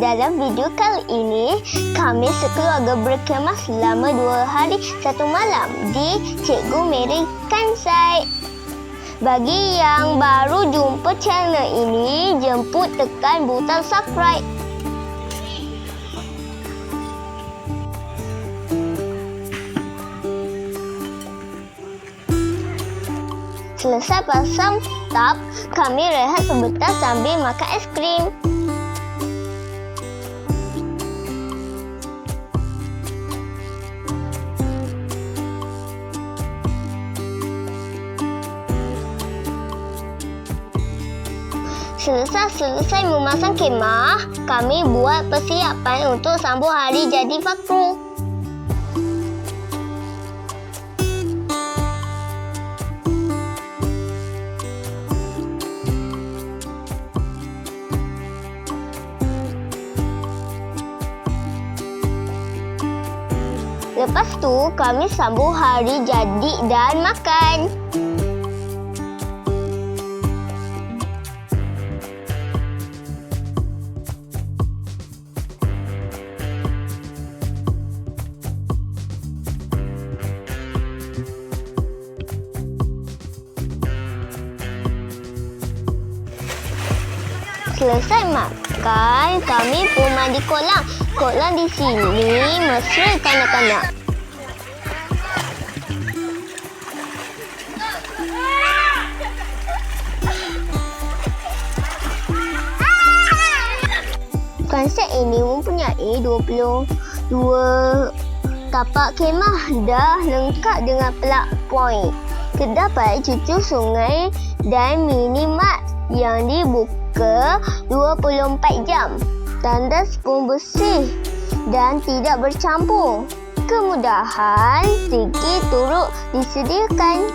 Dalam video kali ini, kami sekeluarga berkemas selama 2 hari 1 malam di Cikgu Mary Kansai. Bagi yang baru jumpa channel ini, jemput tekan butang subscribe. Selesai pasang tap, kami rehat sebentar sambil makan es krim. Selesai memasang kemah, kami buat persiapan untuk sambut hari jadi Fakrul. Lepas tu, kami sambut hari jadi dan makan. Selesai makan, kami pun mandi kolam. Kolam di sini mesra kanak-kanak. Konsep ini mempunyai 22 tapak kemah dah lengkap dengan plug point. Terdapat cucu sungai dan minimart yang dibuka 24 jam. Tandas pun bersih dan tidak bercampur. Kemudahan sikit turut disediakan.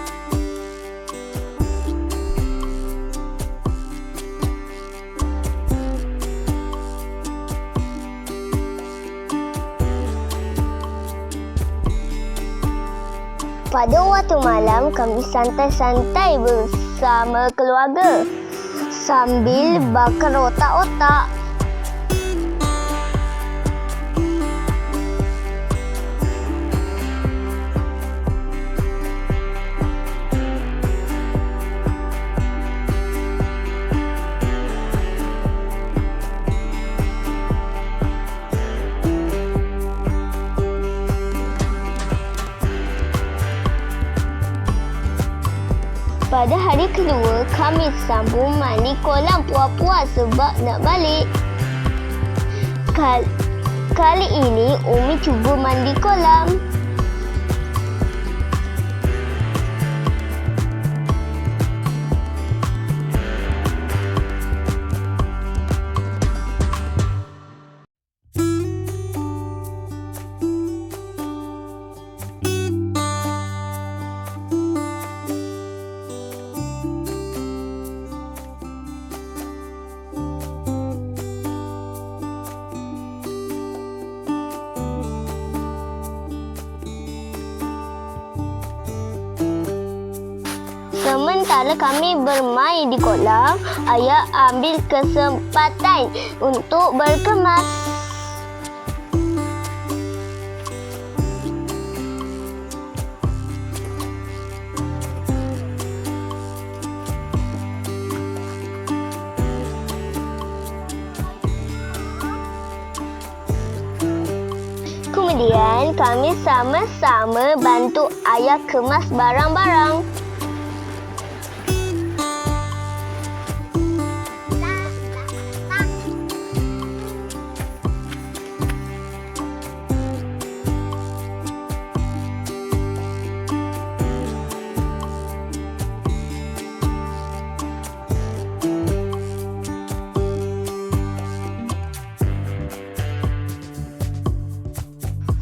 Pada waktu malam, kami santai-santai bersama keluarga sambil bakar otak-otak. Pada hari kedua, kami sambung mandi kolam puas-puas sebab nak balik. Kali ini, Umi cuba mandi kolam. Sementara kami bermain di kolam, ayah ambil kesempatan untuk berkemas. Kemudian kami sama-sama bantu ayah kemas barang-barang.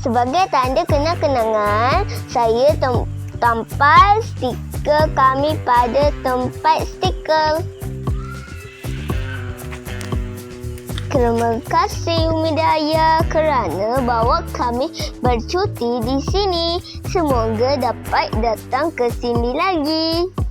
Sebagai tanda kenang-kenangan, saya tampal stiker kami pada tempat stiker. Terima kasih Umi Daya kerana bawa kami bercuti di sini. Semoga dapat datang ke sini lagi.